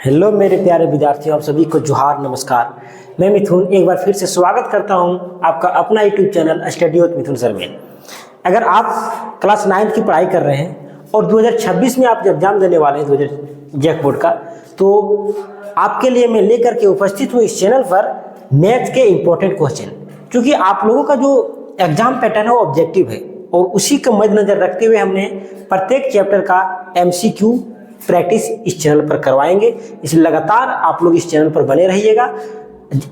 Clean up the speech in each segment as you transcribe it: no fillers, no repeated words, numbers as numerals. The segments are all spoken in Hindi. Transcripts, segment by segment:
हेलो मेरे प्यारे विद्यार्थियों, आप सभी को जोहार, नमस्कार। मैं मिथुन एक बार फिर से स्वागत करता हूं आपका अपना YouTube channel study with Mithun sir में। अगर आप क्लास 9 की पढ़ाई कर रहे हैं और 2026 में आप एग्जाम देने वाले हैं 2000 जैक बोर्ड का, तो आपके लिए मैं लेकर के उपस्थित हूँ इस चैनल पर मैथ के इम्पोर्टेंट क्वेश्चन। क्योंकि आप लोगों का जो एग्जाम पैटर्न है वो ऑब्जेक्टिव है और उसी को मद्देनजर रखते हुए हमने प्रत्येक चैप्टर का MCQ प्रैक्टिस इस चैनल पर करवाएंगे। इसलिए लगातार आप लोग इस चैनल पर बने रहिएगा।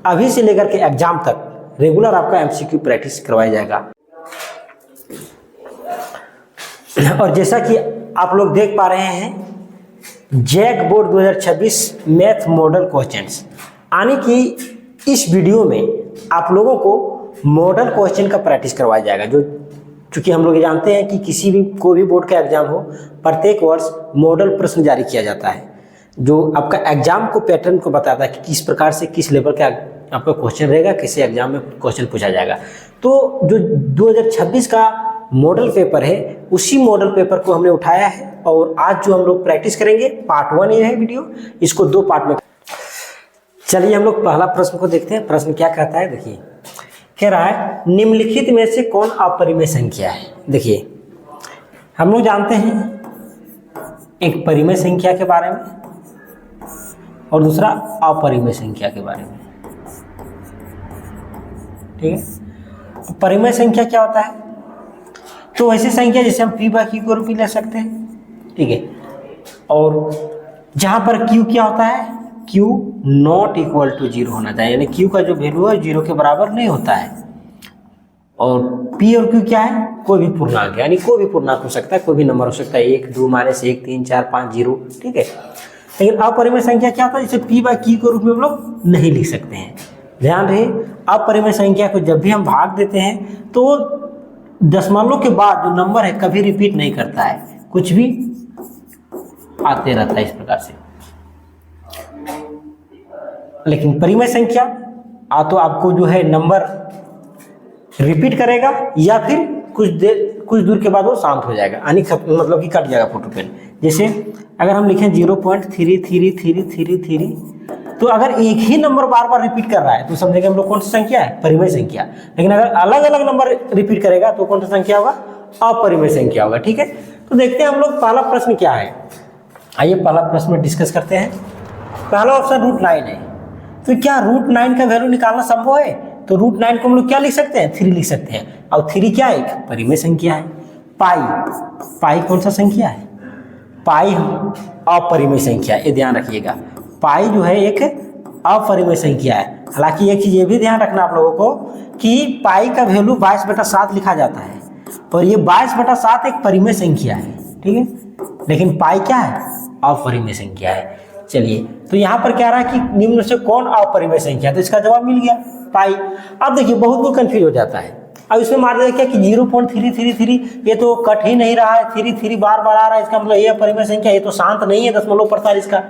अभी से लेकर के एग्जाम तक रेगुलर आपका MCQ प्रैक्टिस करवाया जाएगा। और जैसा कि आप लोग देख पा रहे हैं, JAC board 2026 math model questions आने की इस वीडियो में आप लोगों को मॉडल क्वेश्चन का प्रैक्टिस करवाया जाएगा। जो चूँकि हम लोग जानते हैं कि किसी भी कोई भी बोर्ड का एग्जाम हो, प्रत्येक वर्ष मॉडल प्रश्न जारी किया जाता है जो आपका एग्जाम को पैटर्न को बताता है कि किस प्रकार से किस लेवल का आपका क्वेश्चन रहेगा, किसी एग्जाम में क्वेश्चन पूछा जाएगा। तो जो 2026 का मॉडल पेपर है उसी मॉडल पेपर को हमने उठाया है और आज जो हम लोग प्रैक्टिस करेंगे पार्ट 1 ये है वीडियो, इसको 2 पार्ट में। चलिए हम लोग पहला प्रश्न को देखते हैं। प्रश्न क्या कहता है, देखिए कह रहा है निम्नलिखित में से कौन अपरिमेय संख्या है। देखिए हम लोग जानते हैं एक परिमेय संख्या के बारे में और दूसरा अपरिमेय संख्या के बारे में। ठीक है, परिमेय संख्या क्या होता है? तो ऐसी संख्या जिसे हम P/Q के रूप में ले सकते हैं। ठीक है, और जहां पर Q क्या होता है, Q नॉट इक्वल टू 0 होना चाहिए, यानी Q का जो वैल्यू है 0 के बराबर नहीं होता है। और P और Q क्या है, कोई भी पूर्णांक, यानी कोई भी पूर्णांक हो सकता है, कोई भी नंबर हो सकता है, 1, 2, -1, 3, 4, 5, 0। ठीक है, लेकिन अपरिमेय संख्या क्या होता है, जिसे P/Q के रूप में हम लोग नहीं लिख सकते हैं। ध्यान रहे, अपरिमेय संख्या को जब भी हम भाग देते हैं तो दशमलव के बाद जो नंबर है कभी रिपीट नहीं करता है, कुछ भी आते रहता है इस प्रकार से। लेकिन परिमेय संख्या तो आपको जो है नंबर रिपीट करेगा या फिर कुछ दूर के बाद वो शांत हो जाएगा, यानी मतलब कि कट जाएगा फोटो पेन। जैसे अगर हम लिखें 0.3333, तो अगर एक ही नंबर बार बार रिपीट कर रहा है तो समझेंगे हम लोग कौन सी संख्या है, परिमेय संख्या। लेकिन अगर अलग अलग नंबर रिपीट करेगा तो कौन सा संख्या होगा, अपरिमेय संख्या होगा। ठीक है, तो देखते हैं हम लोग पहला प्रश्न क्या है। आइए पहला प्रश्न में डिस्कस करते हैं। पहला ऑप्शन √9 है। तो क्या √9 का वैल्यू निकालना संभव है? तो √9 को हम लोग क्या लिख सकते हैं, 3 लिख सकते हैं। और 3 क्या है, एक परिमेय संख्या है। पाई कौन सा संख्या है, पाई अपरिमेय संख्या, ये ध्यान रखिएगा। पाई जो है एक अपरिमेय संख्या है। हालांकि एक चीज ये भी ध्यान रखना आप लोगों को कि पाई का वैल्यू 22/7 लिखा जाता है और ये 22/7 एक परिमेय संख्या है। ठीक है, लेकिन पाई क्या है, अपरिमेय संख्या है। चलिए, तो यहाँ पर क्या रहा कि निम्न में से कौन अपरिमेय संख्या, तो इसका जवाब मिल गया पाई। अब देखिए बहुत लोग कंफ्यूज हो जाता है। अब इसमें मान लिया क्या कि 0.333 ये तो कट ही नहीं रहा है, 3 बार बार आ रहा है, इसका मतलब ये अपरिमेय संख्या, ये तो शांत नहीं है दशमलव 45 का।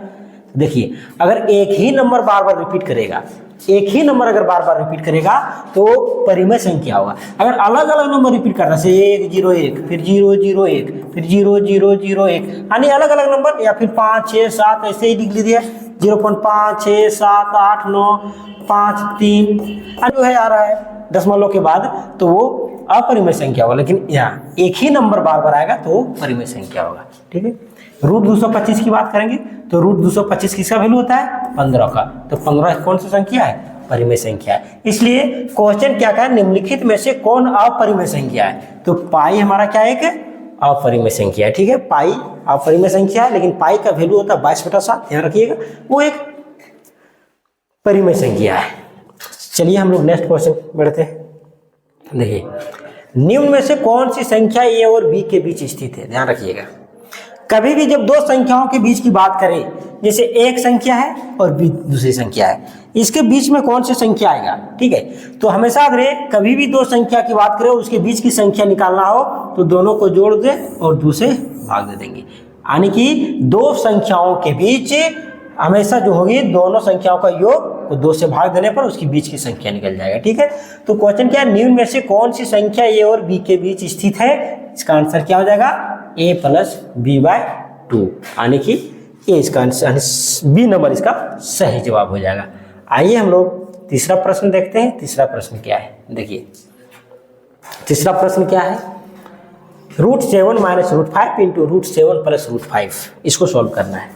देखिए अगर एक ही नंबर बार बार रिपीट करेगा, एक ही नंबर अगर बार बार रिपीट करेगा तो परिमेय संख्या होगा। अगर अलग अलग नंबर रिपीट करना से 1 0 1 फिर 0 0 1 फिर 0 0 0 1, यानी अलग अलग नंबर, या फिर 5 6 7 ऐसे ही लिख लीजिए, 0.5 6 7 8 9 5 3 जो है आ रहा है दशमलव के बाद, तो वो अपरिमेय संख्या होगा। लेकिन यहाँ एक ही नंबर बार बार आएगा तो परिमेय संख्या होगा। ठीक है, √225 की बात करेंगे तो √225 किसका वैल्यू होता है, 15 का। तो 15 कौन सी संख्या है, परिमेय संख्या है। इसलिए क्वेश्चन क्या कहा, निम्नलिखित में से कौन अपरिमेय संख्या है। तो पाई हमारा क्या है, एक अपरिमेय संख्या है। ठीक है, पाई अपरिमेय संख्या है, लेकिन पाई का वैल्यू होता है 22/7, ध्यान रखिएगा, वो एक परिमेय संख्या है। चलिए हम लोग नेक्स्ट क्वेश्चन बढ़ते हैं। देखिए निम्न में से कौन सी संख्या A और B के बीच स्थित है। ध्यान रखिएगा, कभी भी जब दो संख्याओं के बीच की बात करें, जैसे एक संख्या है और B दूसरी संख्या है, इसके बीच में कौन सी संख्या आएगा। ठीक है, तो हमेशा याद रहे कभी भी दो संख्या की बात करें और उसके बीच की संख्या निकालना हो तो दोनों को जोड़ दे और 2 से भाग दे देंगे, यानी कि दो संख्याओं के बीच हमेशा जो होगी दोनों संख्याओं का योग को 2 से भाग देने पर उसकी बीच की संख्या निकल जाएगा। ठीक है, तो क्वेश्चन क्या है, निम्न में से कौन सी संख्या A और B के बीच स्थित है। इसका आंसर क्या हो जाएगा, A + B/2। 2, यानी कि ये इसका बी नंबर इसका सही जवाब हो जाएगा। आइए हम लोग तीसरा प्रश्न देखते हैं। तीसरा प्रश्न क्या है, देखिए तीसरा प्रश्न क्या है, √7 - √5 इंटू √7 + √5, इसको सॉल्व करना है।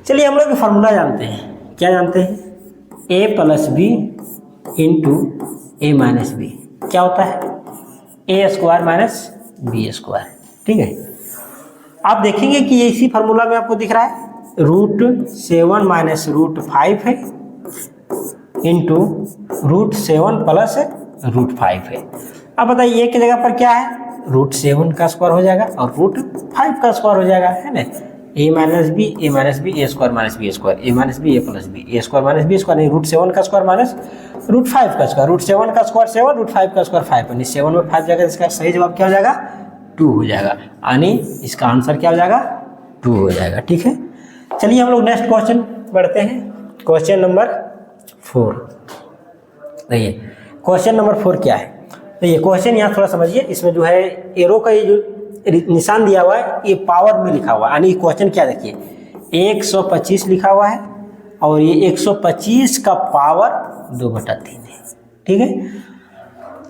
चलिए हम लोग फार्मूला जानते हैं, क्या जानते हैं, a + b into a - b क्या होता है, a² - b²। ठीक है, आप देखेंगे कि ये इसी फार्मूला में आपको दिख रहा है, √7 - √5 है इंटू √7 + √5 है। अब बताइए एक की जगह पर क्या है, √7 का स्क्वायर हो जाएगा और √5 का स्क्वायर हो जाएगा, है ना, a - b, a - b, a² - b², a - b, a + b, a² - b², नहीं √7 का स्क्वायर माइनस √5 का स्क्वायर, √7 का स्क्वायर 7, √5 का स्क्वायर 5, यानी 7 में 5 जाएगा, इसका सही जवाब क्या हो जाएगा, 2 हो जाएगा, यानी इसका आंसर क्या हो जाएगा, 2 हो जाएगा। ठीक है, चलिए हम लोग नेक्स्ट क्वेश्चन बढ़ते हैं। क्वेश्चन नंबर 4, देखिए क्वेश्चन नंबर 4 क्या है, तो ये क्वेश्चन यहाँ थोड़ा समझिए, इसमें जो है एरो का ये जो निशान दिया हुआ है ये पावर में लिखा हुआ है, यानी क्वेश्चन क्या देखिए 125 लिखा हुआ है और ये 125 का पावर 2/3 है। ठीक है,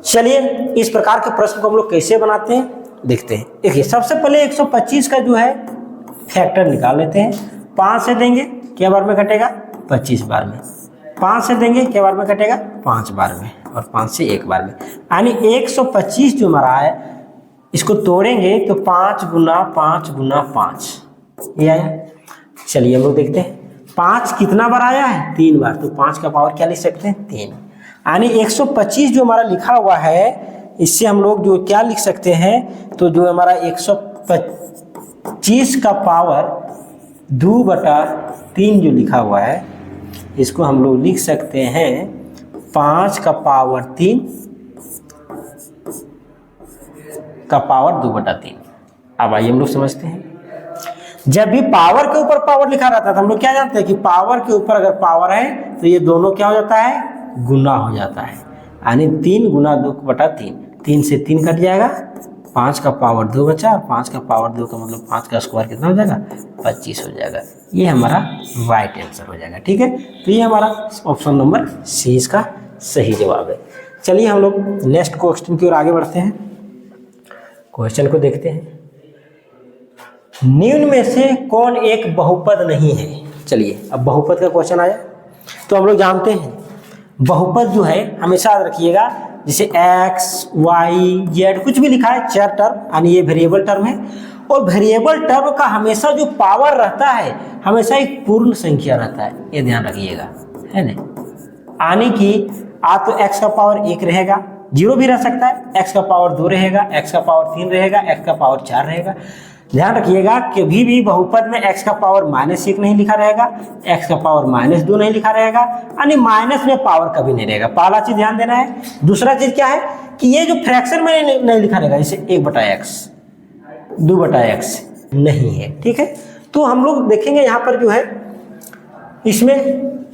चलिए इस प्रकार के प्रश्न को हम लोग कैसे बनाते हैं देखते हैं। देखिए सबसे पहले 125 का जो है फैक्टर निकाल लेते हैं। 5 से देंगे क्या बार में कटेगा, 25 बार में, 5 से देंगे क्या बार में कटेगा, 5 बार में, और 5 से 1 बार में, यानी 125 जो हमारा है इसको तोड़ेंगे तो 5 × 5 × 5 ये आया। चलिए हम लोग देखते हैं 5 कितना बार आया है, 3 बार, तो 5 का पावर क्या लिख सकते हैं, 3, यानी 125 जो हमारा लिखा हुआ है इससे हम लोग जो क्या लिख सकते हैं, तो जो हमारा 125 का पावर 2/3 जो लिखा हुआ है इसको हम लोग लिख सकते हैं 5 का पावर 3 का पावर 2/3। अब आइए हम लोग समझते हैं, जब भी पावर के ऊपर पावर लिखा रहता है तो हम लोग क्या जानते हैं कि पावर के ऊपर अगर पावर है तो ये दोनों क्या हो जाता है, गुना हो जाता है, यानी 3 × 2/3, 3 से 3 कट जाएगा, 5 का पावर 2 बचा, और 5 का पावर 2 का मतलब 5 का स्क्वायर कितना हो जाएगा, 25 हो जाएगा। ये हमारा राइट आंसर हो जाएगा। ठीक है, तो ये हमारा ऑप्शन नंबर सी इसका सही जवाब है। चलिए हम लोग नेक्स्ट क्वेश्चन की ओर आगे बढ़ते हैं। क्वेश्चन को देखते हैं, निम्न में से कौन एक बहुपद नहीं है। चलिए अब बहुपद का क्वेश्चन आया, तो हम लोग जानते हैं बहुपद जो है हमेशा याद रखिएगा, जैसे x, y, z कुछ भी लिखा है 4 टर्म, यानी ये वेरिएबल टर्म है, और वेरिएबल टर्म का हमेशा जो पावर रहता है हमेशा एक पूर्ण संख्या रहता है, ये ध्यान रखिएगा, है ना, यानी कि आ तो x का पावर 1 रहेगा, 0 भी रह सकता है, x का पावर 2 रहेगा, x का पावर 3 रहेगा, x का पावर 4 रहेगा। ध्यान रखिएगा कभी भी बहुपद में x का पावर -1 नहीं लिखा रहेगा, x का पावर -2 नहीं लिखा रहेगा, यानी माइनस में पावर कभी नहीं रहेगा। पहला चीज ध्यान देना है। दूसरा चीज क्या है कि ये जो फ्रैक्शन में नहीं लिखा रहेगा, जैसे 1/x, 2/x नहीं है। ठीक है, तो हम लोग देखेंगे यहाँ पर जो है इसमें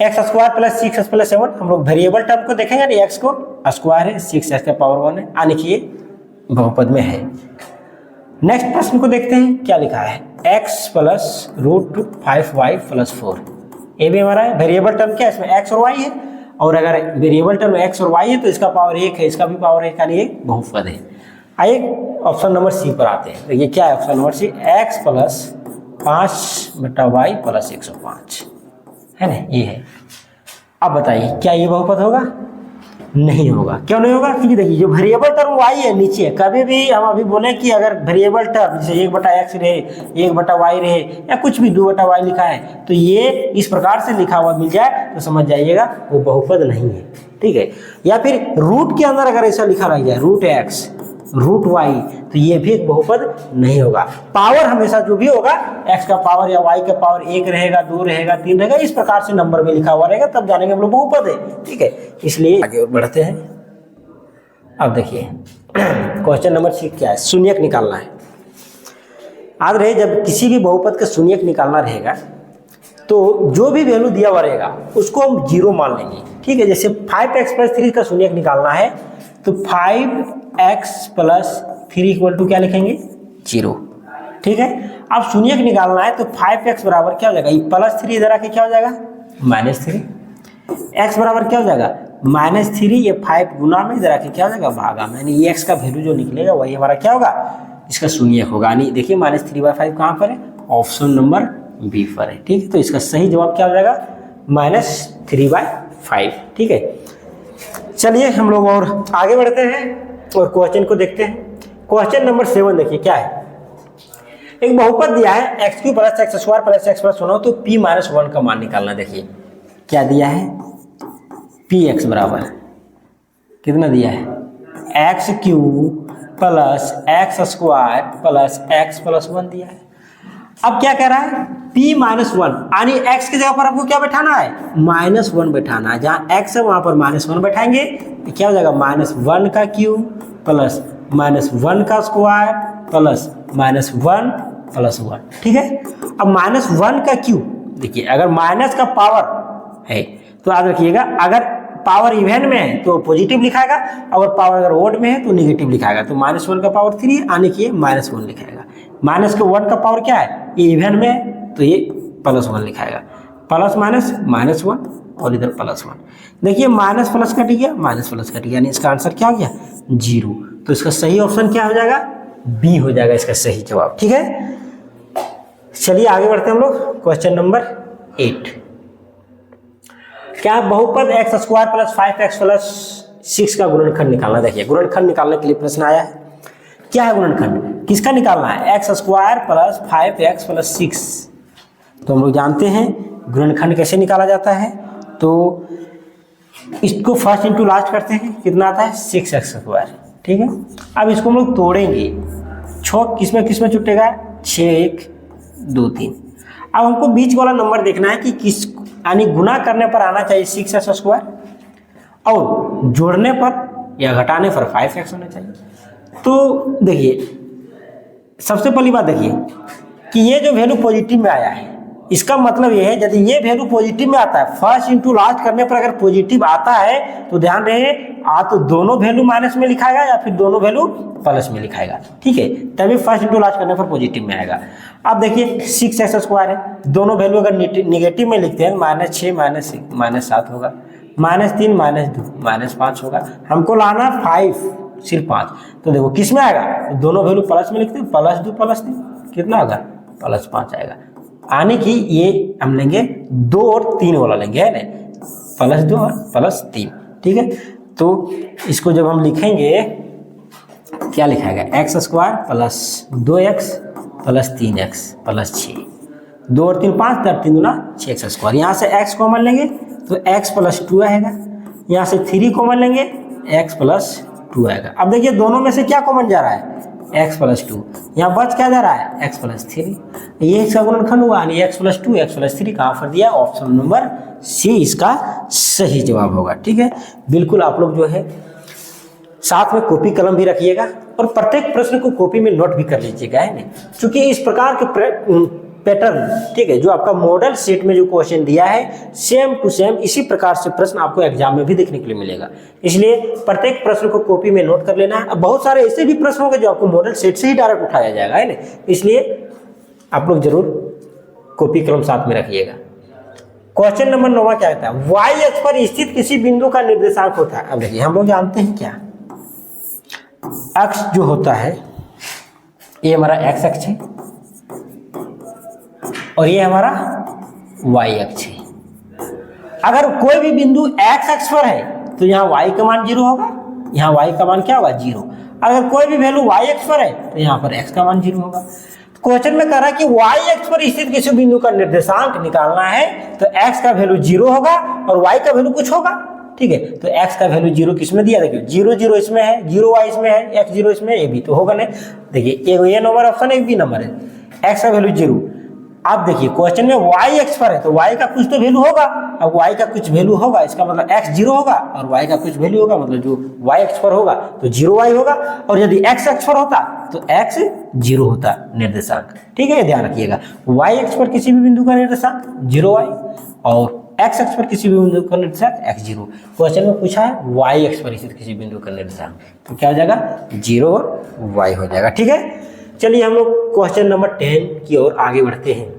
x² + 6x + 7 हम लोग वेरिएबल टर्म को देखेंगे, यानी x को स्क्वायर है, 6x का पावर 1 है, यानी कि ये बहुपद में है। नेक्स्ट प्रश्न को देखते हैं, क्या लिखा है, x + √5y + 4, ये भी हमारा है वेरिएबल टर्म, क्या है इसमें x और y है, और अगर वेरिएबल टर्म में x और y है तो इसका पावर 1 है, इसका भी पावर 1, यानी ये बहुपद है। आइए ऑप्शन नंबर सी पर आते हैं। ये क्या है option number C, x + 5/y + 105, है ना, ये है। अब बताइए क्या ये बहुपद होगा, नहीं होगा। क्यों नहीं होगा, क्योंकि देखिए जो वेरिएबल टर्म y है नीचे है, कभी भी हम अभी बोले कि अगर वेरिएबल टर्म जैसे 1/x रहे, 1/y रहे, या कुछ भी 2/y लिखा है, तो ये इस प्रकार से लिखा हुआ मिल जाए तो समझ जाइएगा वो बहुपद नहीं है। ठीक है, या फिर रूट के अंदर अगर ऐसा लिखा रह जाए √x, √y, तो ये भी एक बहुपद नहीं होगा। पावर हमेशा जो भी होगा x का पावर या y का पावर 1 रहेगा, 2 रहेगा, 3 रहेगा, इस प्रकार से नंबर में लिखा हुआ रहेगा, तब जानेंगे हम लोग बहुपद है। ठीक है, इसलिए आगे बढ़ते हैं। अब देखिए क्वेश्चन नंबर 6 क्या है, शून्यक निकालना है। याद रहे जब किसी भी बहुपद का शून्यक निकालना रहेगा तो जो भी वैल्यू दिया हुआ रहेगा उसको हम 0 मान लेंगे। ठीक है, जैसे 5x + 3 का शून्यक निकालना है तो 5x + 3 = क्या लिखेंगे, 0। ठीक है, अब शून्यक निकालना है तो 5x बराबर क्या हो जाएगा, ये +3 इधर आके क्या हो जाएगा -3, x बराबर क्या हो जाएगा -3, ये 5 गुना में इधर आके क्या हो जाएगा भागा में, यानी ये x का वैल्यू जो निकलेगा वही हमारा क्या होगा, इसका शून्यक होगा। यानी देखिए -3/5 कहाँ पर है, ऑप्शन नंबर बी पर है। ठीक है, तो इसका सही जवाब क्या हो जाएगा -3/5। ठीक है, चलिए हम लोग और आगे बढ़ते हैं और क्वेश्चन को देखते हैं। क्वेश्चन नंबर 7 देखिए क्या है, एक बहुपद दिया है x³ + x² + x + 1 तो p - 1 का मान निकालना। देखिए क्या दिया है, px बराबर कितना दिया है, x³ + x² + x + 1 दिया है। अब क्या कह रहा है, p - 1 यानी x की जगह पर आपको क्या बैठाना है, -1 बैठाना है। जहाँ x है वहां पर -1 बैठाएंगे तो क्या हो जाएगा, -1 का क्यूब प्लस -1 का स्क्वायर प्लस -1 + 1। ठीक है, अब -1 का क्यूब, देखिए अगर माइनस का पावर है तो याद रखिएगा, अगर पावर इवन में है तो पॉजिटिव लिखाएगा, अगर पावर अगर ओड में है तो नेगेटिव लिखाएगा। तो -1 का पावर 3 यानी कि -1 लिखाएगा। माइनस के 1 का पावर क्या है, ये इवन में है तो ये +1 लिखाएगा। प्लस माइनस -1 और इधर +1। देखिए माइनस प्लस कट गया, माइनस प्लस कट गया, यानी इसका आंसर क्या हो गया 0। तो इसका सही ऑप्शन क्या हो जाएगा, बी हो जाएगा इसका सही जवाब। ठीक है, चलिए आगे बढ़ते हैं हम लोग। क्वेश्चन नंबर 8, क्या बहुपद x² + 5x + 6 का गुणनखंड निकालना। देखिए गुणनखंड निकालने के लिए प्रश्न आया है, क्या है गुणनखंड, किसका निकालना है, x² + 5x + 6। तो हम लोग जानते हैं गुणनखंड कैसे निकाला जाता है। तो इसको फर्स्ट इंटू लास्ट करते हैं, कितना आता है 6x²। ठीक है, अब इसको हम लोग तोड़ेंगे, 6 किसमें छूटेगा, 6 1 2 3। अब हमको बीच वाला नंबर देखना है कि किस, यानी गुना करने पर आना चाहिए 6x² और जोड़ने पर या घटाने पर 5x होना चाहिए। तो देखिए सबसे पहली बात देखिए कि ये जो वैल्यू पॉजिटिव में आया है, इसका मतलब ये है यदि ये वैल्यू पॉजिटिव में आता है, फर्स्ट इंटू लास्ट करने पर अगर पॉजिटिव आता है तो ध्यान रहे तो दोनों वैल्यू माइनस में लिखाएगा या फिर दोनों वैल्यू प्लस में लिखाएगा। ठीक है, तभी फर्स्ट इंटू लास्ट करने पर पॉजिटिव में आएगा। अब देखिए 6x² है, दोनों वैल्यू अगर नेगेटिव में लिखते हैं -6 -7 होगा, -3 -2 -5 होगा। हमको लाना 5 सिर्फ 5, तो देखो किस में आएगा, तो दोनों वैल्यू प्लस में लिखते हैं, +2 + 3 कितना होगा, +5 आएगा। आने की ये हम लेंगे 2 और 3 वाला लेंगे, है ना, +2 और +3। ठीक है, तो इसको जब हम लिखेंगे क्या लिखाएगा, x² + 2x + 3x + 6, 2 और 3 5, 3 दूना 6x²। यहाँ से x कॉमन लेंगे तो x + 2 आएगा, यहाँ से 3 कॉमन लेंगे x + 2 आएगा। अब देखिए दोनों में से क्या कॉमन जा रहा है, x + 2, यहाँ बच क्या जा रहा है, x + 3। ये इसका गुणनखंड हुआ, यानी x + 2 x + 3 कहाँ पर दिया, ऑप्शन नंबर सी इसका सही जवाब होगा। ठीक है, बिल्कुल आप लोग जो है साथ में कॉपी कलम भी रखिएगा और प्रत्येक प्रश्न को कॉपी में नोट भी कर लीजिएगा, है ना, क्योंकि इस प्रकार के पैटर्न, ठीक है, जो आपका मॉडल सेट में जो क्वेश्चन दिया है सेम टू सेम इसी प्रकार से प्रश्न आपको एग्जाम में भी देखने के लिए मिलेगा। इसलिए प्रत्येक प्रश्न को कॉपी में नोट कर लेना है। अब बहुत सारे ऐसे भी प्रश्न होंगे जो आपको मॉडल सेट से ही डायरेक्ट उठाया जाएगा, है ना, इसलिए आप लोग जरूर कॉपी कलम साथ में रखिएगा। क्वेश्चन नंबर 9 क्या कहता है, वाई अक्ष पर स्थित किसी बिंदु का निर्देशांक होता है। अब देखिए हम लोग जानते हैं क्या, अक्ष जो होता है ये हमारा एक्स अक्ष है और ये हमारा वाई अक्ष है। अगर कोई भी बिंदु एक्स अक्ष पर है तो यहाँ वाई का मान 0 होगा, यहाँ वाई का मान क्या होगा 0। अगर कोई भी वैल्यू वाई अक्ष पर है तो यहाँ पर एक्स का मान 0 होगा। क्वेश्चन में कह रहा है कि वाई अक्ष पर स्थित किसी बिंदु का निर्देशांक निकालना है, तो एक्स का वैल्यू 0 होगा और वाई का वैल्यू कुछ होगा। ठीक है, तो x का वैल्यू 0 किसमें दिया, देखिए 0 0 इसमें है, 0 y इसमें है, x 0 इसमें, ये भी तो होगा नहीं। देखिए एक ये नंबर ऑप्शन है, एक बी नंबर है, x का वैल्यू 0। अब देखिए क्वेश्चन में y अक्ष पर है तो y का कुछ तो वैल्यू होगा। अब y का कुछ वैल्यू होगा, इसका मतलब x 0 होगा और y का कुछ वैल्यू होगा, मतलब जो y अक्ष पर होगा तो 0y होगा, और यदि x अक्ष पर होता तो x 0 होता निर्देशांक। ठीक है, ध्यान रखिएगा, y अक्ष पर किसी भी बिंदु का निर्देशांक 0y और x अक्ष पर किसी भी बिंदु का निर्देशांक x0। क्वेश्चन में पूछा है y अक्ष पर स्थित किसी बिंदु का निर्देशांक, तो क्या हो जाएगा 0 और y हो जाएगा। ठीक है, चलिए हम लोग क्वेश्चन नंबर 10 की ओर आगे बढ़ते हैं।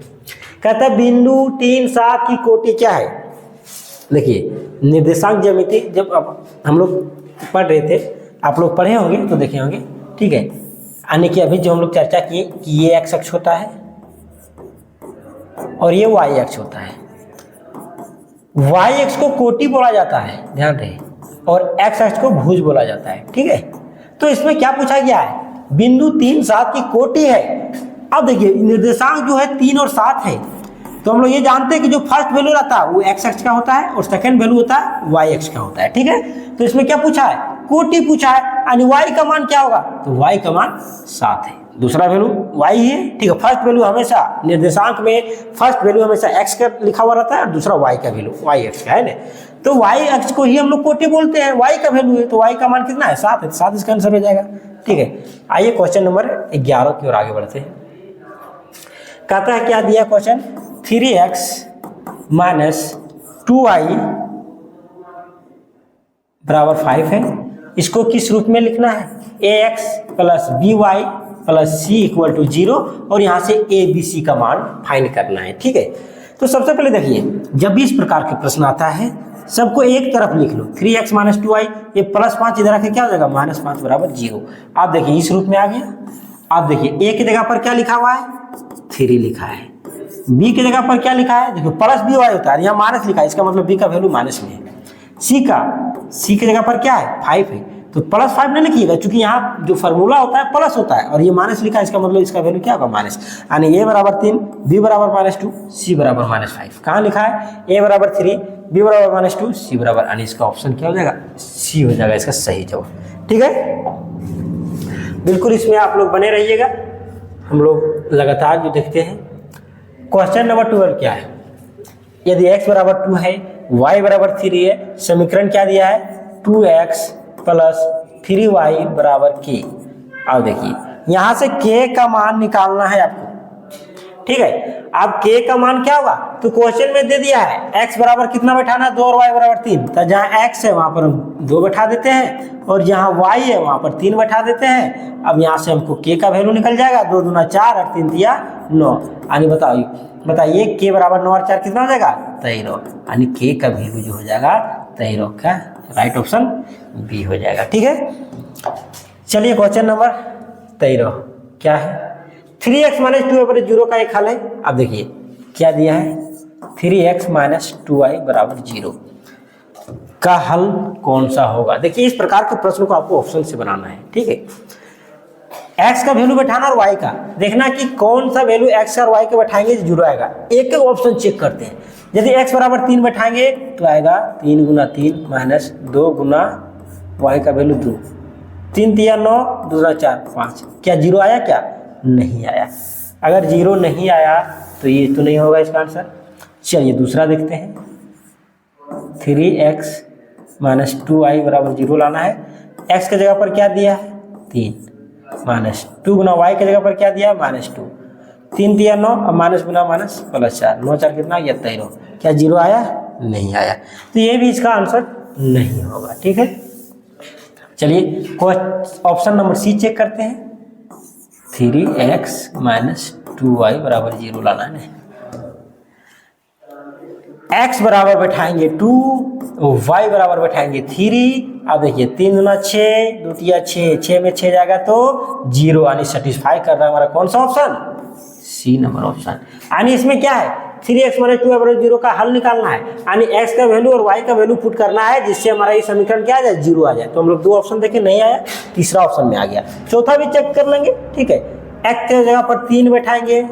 कहता है बिंदु 3 7 की कोटि क्या है। देखिए निर्देशांक ज्यामिति जब हम लोग पढ़ रहे थे, आप लोग पढ़े होंगे तो देखे होंगे, ठीक है। यानी कि अभी जो हम लोग चर्चा किए कि ये एक्स अक्ष होता है और ये वाई अक्ष होता है। वाई अक्ष को कोटि बोला जाता है, ध्यान रहे, और एक्स अक्ष को भुज बोला जाता है, ठीक है। तो इसमें क्या पूछा गया है, बिंदु 3 7 की कोटि है। अब देखिए निर्देशांक जो है 3 और 7 है, तो हम लोग ये जानते हैं कि जो फर्स्ट वैल्यू रहता है वो एक्स अक्ष का होता है और सेकंड वैल्यू होता है वाई अक्ष का होता है, ठीक है। तो इसमें क्या पूछा है, कोटि पूछा है, यानी वाई का मान क्या होगा, तो वाई का मान 7 है, दूसरा वैल्यू वाई है, ठीक है। फर्स्ट वैल्यू हमेशा निर्देशांक में फर्स्ट वैल्यू हमेशा एक्स का लिखा हुआ रहता है और दूसरा वाई का वैल्यू वाई अक्ष का है ना। तो वाई अक्ष को ही हम लोग कोटि बोलते हैं, वाई का वैल्यू है, तो वाई का मान कितना है, 7 है, 7 इसका आंसर हो जाएगा, ठीक है। आइए क्वेश्चन नंबर 11 की ओर आगे बढ़ते हैं। कहता है क्या दिया क्वेश्चन, 3x माइनस 2y बराबर 5 है। इसको किस रूप में लिखना है, ax plus by plus c equal to 0 और यहाँ से a b c का मान फाइंड करना है, ठीक है। तो सबसे पहले देखिए जब भी इस प्रकार के प्रश्न आता है सबको एक तरफ लिख लो, 3x माइनस 2y, ये प्लस 5 इधर आके क्या हो जाएगा, माइनस 5 बराबर 0। आप देखिए इस रूप में आ गया। आप देखिए a की जगह पर क्या लिखा हुआ है, 3 लिखा है, b की जगह पर क्या लिखा है, देखो प्लस बी वाई होता है, यहाँ माइनस लिखा है, इसका मतलब b का वैल्यू माइनस में है। c की जगह पर क्या है, 5 है, तो प्लस 5 नहीं लिखिएगा, क्योंकि यहाँ जो फार्मूला होता है प्लस होता है और ये माइनस लिखा है, इसका मतलब इसका वैल्यू क्या होगा, माइनस। यानी a बराबर 3, b बराबर -2, c बराबर -5। कहाँ लिखा है, a बराबर 3, b बराबर -2, c बराबर, यानी इसका ऑप्शन क्या हो जाएगा, c हो जाएगा इसका सही जवाब, ठीक है। बिल्कुल इसमें आप लोग बने रहिएगा, हम लोग लगातार जो देखते हैं। क्वेश्चन नंबर 12 क्या है, यदि x बराबर 2 है, y बराबर 3 है, समीकरण क्या दिया है, 2x प्लस 3y बराबर k। अब देखिए यहाँ से k का मान निकालना है आपको, ठीक है। अब k का मान क्या होगा, तो क्वेश्चन में दे दिया है x बराबर कितना बैठाना है, 2 और y बराबर 3, तो जहाँ x है वहाँ पर हम 2 बैठा देते हैं और जहाँ y है वहाँ पर 3 बैठा देते हैं। अब यहाँ से हमको k का वैल्यू निकल जाएगा, 2 दूना 4 और 3 दिया 9, यानी बताइए k बराबर 9 और 4 कितना हो जाएगा, 13, यानी k का वैल्यू जो हो जाएगा 13 का राइट ऑप्शन बी हो जाएगा, ठीक है। चलिए क्वेश्चन नंबर 13 क्या है, 3x माइनस 2y बराबर 0 का एक हल है। अब देखिए क्या दिया है, 3x माइनस 2y बराबर 0 का हल कौन सा होगा। देखिए इस प्रकार के प्रश्न को आपको ऑप्शन से बनाना है, ठीक है। x का वैल्यू बैठाना और y का देखना कि कौन सा वैल्यू x और y के बैठाएंगे जो 0 आएगा। एक ऑप्शन चेक करते हैं, यदि x बराबर 3 बैठाएंगे तो आएगा 3 गुना 3 माइनस 2 गुना y का वैल्यू 2, 3 तिया 9, दूसरा 4 5, क्या 0 आया, क्या नहीं आया। अगर 0 नहीं आया तो ये तो नहीं होगा इसका आंसर। चलिए दूसरा देखते हैं, 3x माइनस 2y बराबर 0 लाना है। x के जगह पर क्या दिया है, 3 माइनस 2 गुना y के जगह पर क्या दिया है, -2, 3 दिया 9 और माइनस गुना माइनस प्लस 4, 9 4 कितना, ये 13, क्या 0 आया, नहीं आया, तो ये भी इसका आंसर नहीं होगा, ठीक है। चलिए ऑप्शन नंबर सी चेक करते हैं, 3x माइनस 2y बराबर 0 लाना है। x बराबर बैठाएंगे 2, y बराबर बैठाएंगे 3। अब देखिए 3 गुना 6, 2 तिया 6, 6 में 6 जाएगा तो 0, यानी सेटिस्फाई कर रहा है हमारा कौन सा ऑप्शन, सी नंबर ऑप्शन। यानी इसमें क्या है, 3x माइनस 2y बराबर 0 का हल निकालना है, यानी x का वैल्यू और y का वैल्यू पुट करना है जिससे हमारा ये समीकरण क्या आ जाए, 0 आ जाए। तो हम लोग 2 ऑप्शन देखे, नहीं आया, तीसरा ऑप्शन में आ गया। चौथा भी चेक कर लेंगे, ठीक है। x के जगह पर 3 बैठाएंगे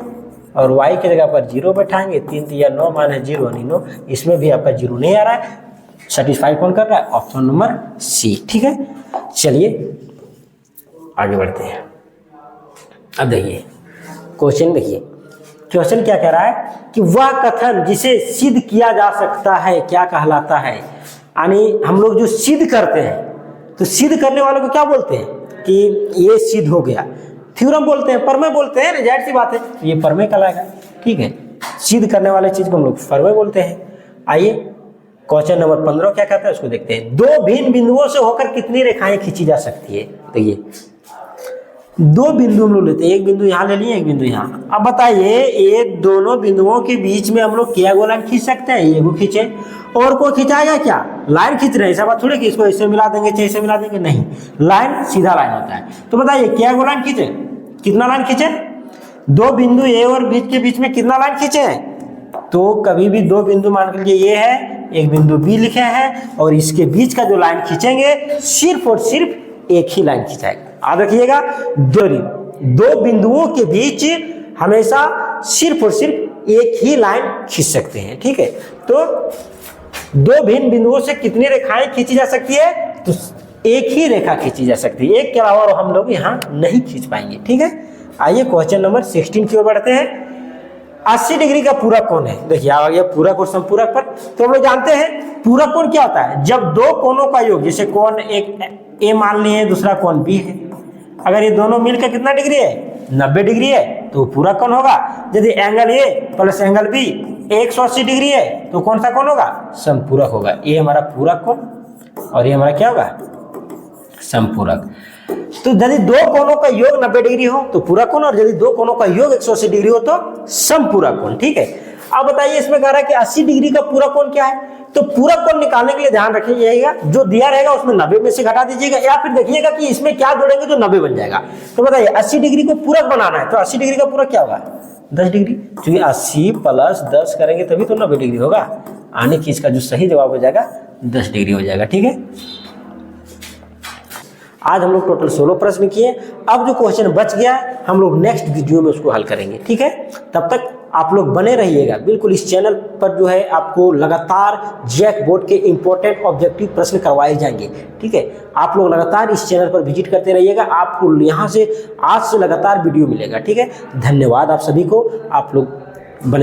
और y की जगह पर 0 बैठाएंगे, 3 या 9 माइनस 0 यानी 9, इसमें भी आपका 0 नहीं आ रहा है, सेटिस्फाई कौन कर रहा है, ऑप्शन नंबर सी, ठीक है। चलिए आगे बढ़ते हैं। अब देखिए क्वेश्चन, देखिए क्वेश्चन क्या कह रहा है कि वह कथन जिसे सिद्ध किया जा सकता है क्या कहलाता है। यानी हम लोग जो सिद्ध करते हैं तो सिद्ध करने वालों को क्या बोलते हैं कि ये सिद्ध हो गया, थ्योरम बोलते हैं, प्रमेय बोलते हैं, जाहिर सी बात है ये प्रमेय कहलाएगा, ठीक है। सिद्ध करने वाले चीज को हम लोग प्रमेय बोलते हैं। आइए क्वेश्चन नंबर 15 क्या कहता है उसको देखते हैं। 2 भिन्न बिंदुओं से होकर कितनी रेखाएं खींची जा सकती है। देखिए दो बिंदु हम लोग लेते हैं, एक बिंदु यहाँ ले लिए, एक बिंदु यहाँ। अब बताइए ये दोनों बिंदुओं के बीच में हम लोग क्या गो लाइन खींच सकते हैं? ये वो खींचे, और कोई खिंचाएगा क्या? लाइन खींच रहे हैं, ऐसा बात थोड़ी कि इसको ऐसे मिला देंगे चाहे ऐसे मिला देंगे, नहीं, लाइन सीधा लाइन होता है। तो बताइए क्या गो लाइन खींचे, कितना लाइन खींचे? दो बिंदु ए और बी के बीच में कितना लाइन खींचे हैं? तो कभी भी दो बिंदु मान लीजिए ये है, एक बिंदु बी लिखे हैं, और इसके बीच का जो लाइन खींचेंगे सिर्फ और सिर्फ एक ही लाइन खींचाएगा। याद रखिएगा, दो बिंदुओं के बीच हमेशा सिर्फ और सिर्फ एक ही लाइन खींच सकते हैं, ठीक है। तो दो भिन्न बिंदुओं से कितनी रेखाएं खींची जा सकती है? तो एक ही रेखा खींची जा सकती है, एक के अलावा हम लोग यहाँ नहीं खींच पाएंगे, ठीक है। आइए क्वेश्चन नंबर 16 की ओर बढ़ते हैं। 80 डिग्री का पूरक कोण है, देखिए आ गया पूरक और संपूरक पर। तो हम लोग जानते हैं पूरक कोण क्या होता है? जब दो कोणों का योग, जैसे कोण एक ए मान लिए, दूसरा कोण बी है, अगर ये दोनों मिलकर कितना डिग्री है? 90 डिग्री है, तो पूरक कोण होगा। यदि angle A plus angle B 180 degree है, तो कौन सा कोण होगा? समपूरक होगा। ये हमारा पूरक कोण और ये हमारा क्या होगा? समपूरक। तो यदि दो कोणों का योग 90 डिग्री हो तो पूरक कोण, और यदि दो कोणों का योग 180 डिग्री हो तो समपूरक कोण, ठीक है। अब बताइए इसमें कह रहा है कि 80 डिग्री का पूरक कोण क्या है? तो पूरक कोण निकालने के लिए ध्यान रखिएगा, जो दिया रहेगा उसमें 90 में से घटा दीजिएगा, या फिर देखिएगा कि इसमें क्या जोड़ेंगे तो 90 बन जाएगा। तो बताइए 80 डिग्री को पूरक बनाना है, तो 80 डिग्री का पूरक क्या होगा? 10 डिग्री, क्योंकि 80 प्लस 10 करेंगे तभी तो 90 डिग्री होगा। आने की इसका जो सही जवाब हो जाएगा 10 डिग्री हो जाएगा, ठीक है। आज हम लोग टोटल 16 प्रश्न किए। अब जो क्वेश्चन बच गया है हम लोग नेक्स्ट वीडियो में उसको हल करेंगे, ठीक है। तब तक आप लोग बने रहिएगा बिल्कुल। इस चैनल पर जो है आपको लगातार जैक बोर्ड के इंपॉर्टेंट ऑब्जेक्टिव प्रश्न करवाए जाएंगे, ठीक है। आप लोग लगातार इस चैनल पर विजिट करते रहिएगा, आपको यहाँ से आज से लगातार वीडियो मिलेगा, ठीक है। धन्यवाद आप सभी को, आप लोग बने